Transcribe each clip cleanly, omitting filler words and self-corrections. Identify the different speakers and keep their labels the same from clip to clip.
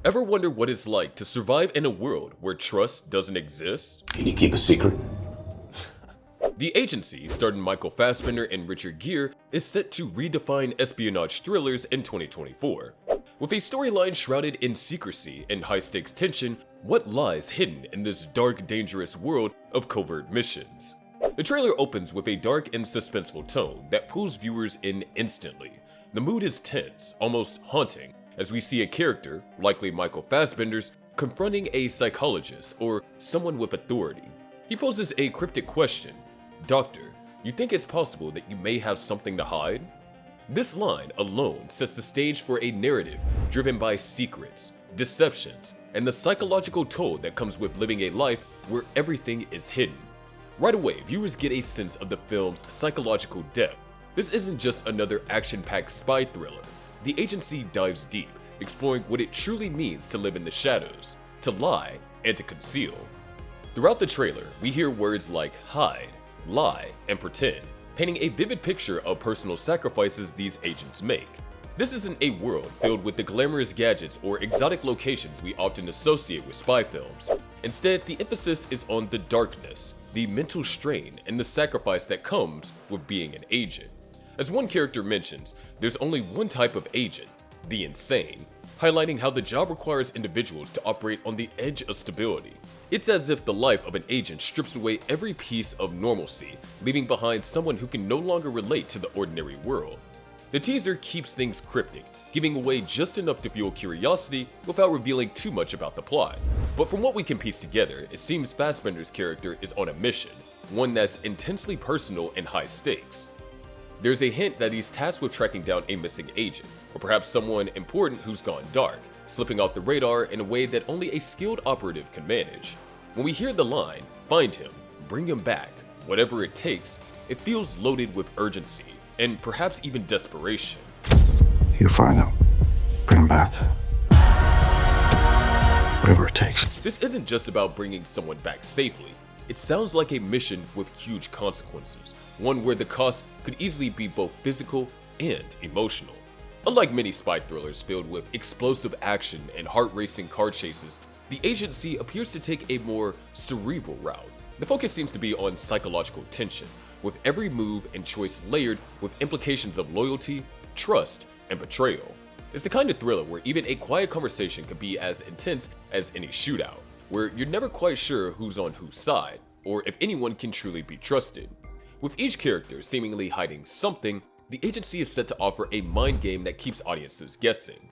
Speaker 1: Ever wonder what it's like to survive in a world where trust doesn't exist?
Speaker 2: Can you keep a secret?
Speaker 1: The Agency, starring Michael Fassbender and Richard Gere, is set to redefine espionage thrillers in 2024. With a storyline shrouded in secrecy and high-stakes tension, what lies hidden in this dark, dangerous world of covert missions? The trailer opens with a dark and suspenseful tone that pulls viewers in instantly. The mood is tense, almost haunting, as we see a character, likely Michael Fassbender's, confronting a psychologist or someone with authority. He poses a cryptic question: "Doctor, you think it's possible that you may have something to hide?" This line alone sets the stage for a narrative driven by secrets, deceptions, and the psychological toll that comes with living a life where everything is hidden. Right away, viewers get a sense of the film's psychological depth. This isn't just another action-packed spy thriller. The Agency dives deep, exploring what it truly means to live in the shadows, to lie, and to conceal. Throughout the trailer, we hear words like hide, lie, and pretend, painting a vivid picture of personal sacrifices these agents make. This isn't a world filled with the glamorous gadgets or exotic locations we often associate with spy films. Instead, the emphasis is on the darkness, the mental strain, and the sacrifice that comes with being an agent. As one character mentions, there's only one type of agent, the insane, highlighting how the job requires individuals to operate on the edge of stability. It's as if the life of an agent strips away every piece of normalcy, leaving behind someone who can no longer relate to the ordinary world. The teaser keeps things cryptic, giving away just enough to fuel curiosity without revealing too much about the plot. But from what we can piece together, it seems Fassbender's character is on a mission, one that's intensely personal and high stakes. There's a hint that he's tasked with tracking down a missing agent, or perhaps someone important who's gone dark, slipping off the radar in a way that only a skilled operative can manage. When we hear the line, "Find him, bring him back, whatever it takes," it feels loaded with urgency, and perhaps even desperation.
Speaker 2: You find him. Bring him back. Whatever it takes.
Speaker 1: This isn't just about bringing someone back safely. It sounds like a mission with huge consequences, one where the cost could easily be both physical and emotional. Unlike many spy thrillers filled with explosive action and heart-racing car chases, the Agency appears to take a more cerebral route. The focus seems to be on psychological tension, with every move and choice layered with implications of loyalty, trust, and betrayal. It's the kind of thriller where even a quiet conversation could be as intense as any shootout, where you're never quite sure who's on whose side, or if anyone can truly be trusted. With each character seemingly hiding something, the Agency is set to offer a mind game that keeps audiences guessing.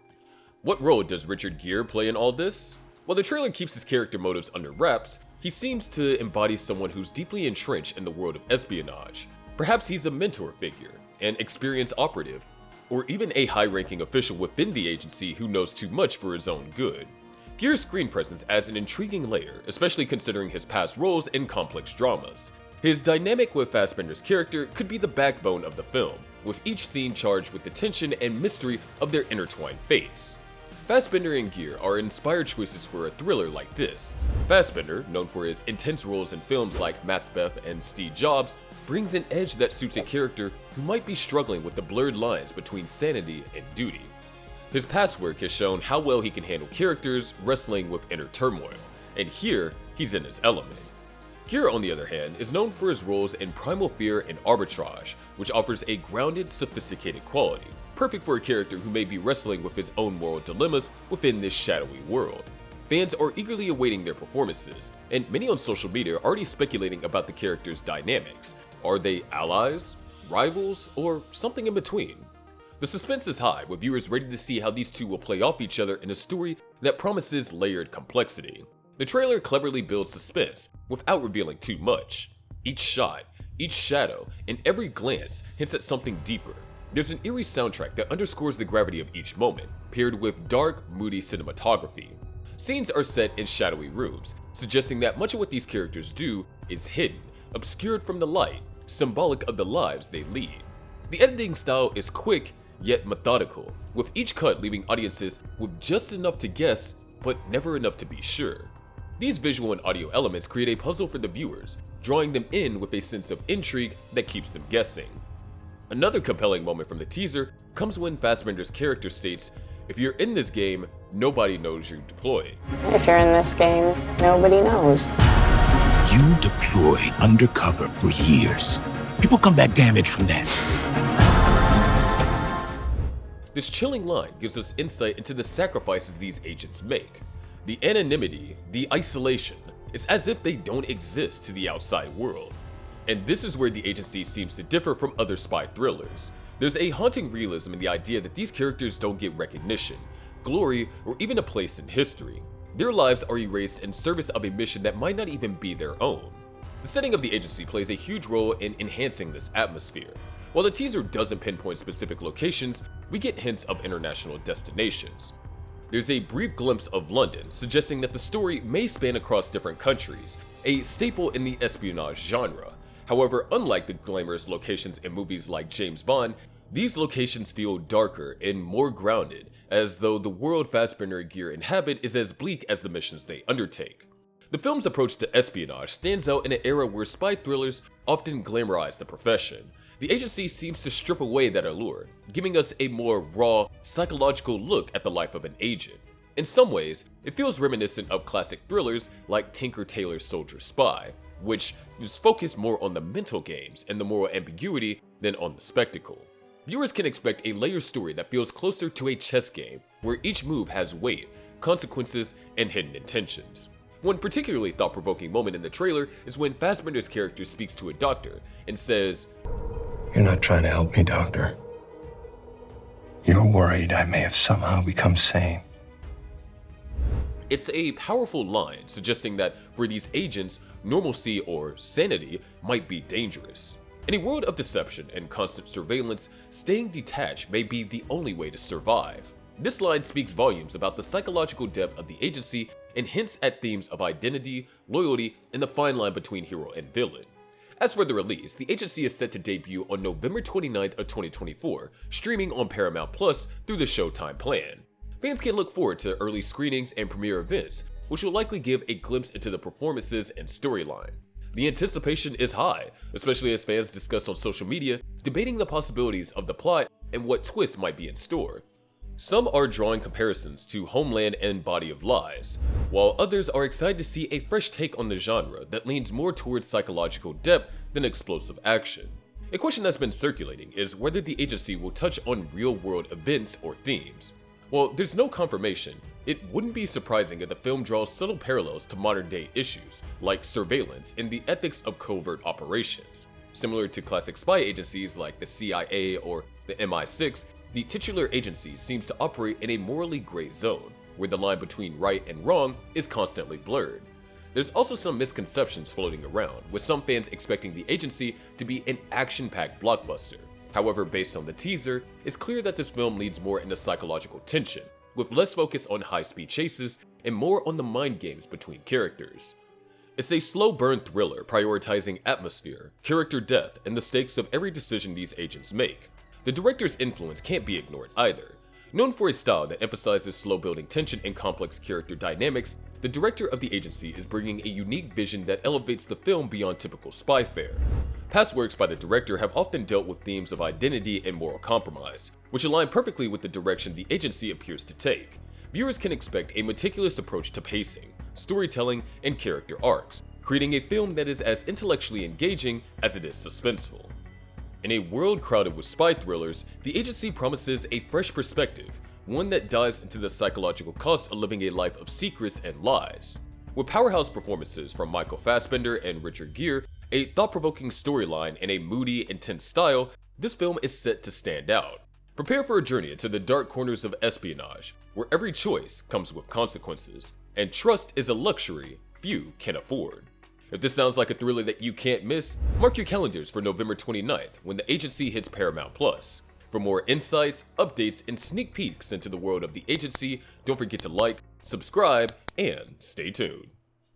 Speaker 1: What role does Richard Gere play in all this? While the trailer keeps his character motives under wraps, he seems to embody someone who's deeply entrenched in the world of espionage. Perhaps he's a mentor figure, an experienced operative, or even a high-ranking official within the Agency who knows too much for his own good. Gere's screen presence adds an intriguing layer, especially considering his past roles in complex dramas. His dynamic with Fassbender's character could be the backbone of the film, with each scene charged with the tension and mystery of their intertwined fates. Fassbender and Gere are inspired choices for a thriller like this. Fassbender, known for his intense roles in films like Macbeth and Steve Jobs, brings an edge that suits a character who might be struggling with the blurred lines between sanity and duty. His past work has shown how well he can handle characters wrestling with inner turmoil, and here, he's in his element. Gere, on the other hand, is known for his roles in Primal Fear and Arbitrage, which offers a grounded, sophisticated quality, perfect for a character who may be wrestling with his own moral dilemmas within this shadowy world. Fans are eagerly awaiting their performances, and many on social media are already speculating about the characters' dynamics. Are they allies, rivals, or something in between? The suspense is high, with viewers ready to see how these two will play off each other in a story that promises layered complexity. The trailer cleverly builds suspense without revealing too much. Each shot, each shadow, and every glance hints at something deeper. There's an eerie soundtrack that underscores the gravity of each moment, paired with dark, moody cinematography. Scenes are set in shadowy rooms, suggesting that much of what these characters do is hidden, obscured from the light, symbolic of the lives they lead. The editing style is quick, yet methodical, with each cut leaving audiences with just enough to guess, but never enough to be sure. These visual and audio elements create a puzzle for the viewers, drawing them in with a sense of intrigue that keeps them guessing. Another compelling moment from the teaser comes when Fassbender's character states, "If you're in this game, nobody knows you're deployed."
Speaker 3: If you're in this game, nobody knows.
Speaker 4: You deploy undercover for years. People come back damaged from that.
Speaker 1: This chilling line gives us insight into the sacrifices these agents make. The anonymity, the isolation, it's as if they don't exist to the outside world. And this is where the agency seems to differ from other spy thrillers. There's a haunting realism in the idea that these characters don't get recognition, glory, or even a place in history. Their lives are erased in service of a mission that might not even be their own. The setting of the agency plays a huge role in enhancing this atmosphere. While the teaser doesn't pinpoint specific locations, we get hints of international destinations. There's a brief glimpse of London, suggesting that the story may span across different countries, a staple in the espionage genre. However, unlike the glamorous locations in movies like James Bond, these locations feel darker and more grounded, as though the world Fassbender and Gere inhabit is as bleak as the missions they undertake. The film's approach to espionage stands out in an era where spy thrillers often glamorize the profession. The agency seems to strip away that allure, giving us a more raw, psychological look at the life of an agent. In some ways, it feels reminiscent of classic thrillers like Tinker Tailor's Soldier Spy, which is focused more on the mental games and the moral ambiguity than on the spectacle. Viewers can expect a layered story that feels closer to a chess game, where each move has weight, consequences, and hidden intentions. One particularly thought-provoking moment in the trailer is when Fassbender's character speaks to a doctor and says,
Speaker 5: "You're not trying to help me, Doctor. You're worried I may have somehow become sane."
Speaker 1: It's a powerful line suggesting that for these agents, normalcy or sanity might be dangerous. In a world of deception and constant surveillance, staying detached may be the only way to survive. This line speaks volumes about the psychological depth of the agency and hints at themes of identity, loyalty, and the fine line between hero and villain. As for the release, the agency is set to debut on November 29th of 2024, streaming on Paramount Plus through the Showtime plan. Fans can look forward to early screenings and premiere events, which will likely give a glimpse into the performances and storyline. The anticipation is high, especially as fans discuss on social media, debating the possibilities of the plot and what twists might be in store. Some are drawing comparisons to Homeland and Body of Lies, while others are excited to see a fresh take on the genre that leans more towards psychological depth than explosive action. A question that's been circulating is whether the agency will touch on real-world events or themes. While there's no confirmation, it wouldn't be surprising if the film draws subtle parallels to modern-day issues, like surveillance and the ethics of covert operations. Similar to classic spy agencies like the CIA or the MI6, the titular agency seems to operate in a morally gray zone, where the line between right and wrong is constantly blurred. There's also some misconceptions floating around, with some fans expecting the agency to be an action-packed blockbuster. However, based on the teaser, it's clear that this film leads more into psychological tension, with less focus on high-speed chases and more on the mind games between characters. It's a slow-burn thriller prioritizing atmosphere, character depth, and the stakes of every decision these agents make. The director's influence can't be ignored either. Known for a style that emphasizes slow-building tension and complex character dynamics, the director of the agency is bringing a unique vision that elevates the film beyond typical spy fare. Past works by the director have often dealt with themes of identity and moral compromise, which align perfectly with the direction the agency appears to take. Viewers can expect a meticulous approach to pacing, storytelling, and character arcs, creating a film that is as intellectually engaging as it is suspenseful. In a world crowded with spy thrillers, the agency promises a fresh perspective, one that dives into the psychological cost of living a life of secrets and lies. With powerhouse performances from Michael Fassbender and Richard Gere, a thought-provoking storyline, and a moody, intense style, this film is set to stand out. Prepare for a journey into the dark corners of espionage, where every choice comes with consequences, and trust is a luxury few can afford. If this sounds like a thriller that you can't miss, mark your calendars for November 29th when the agency hits Paramount Plus. For more insights, updates, and sneak peeks into the world of the agency, don't forget to like, subscribe, and stay tuned.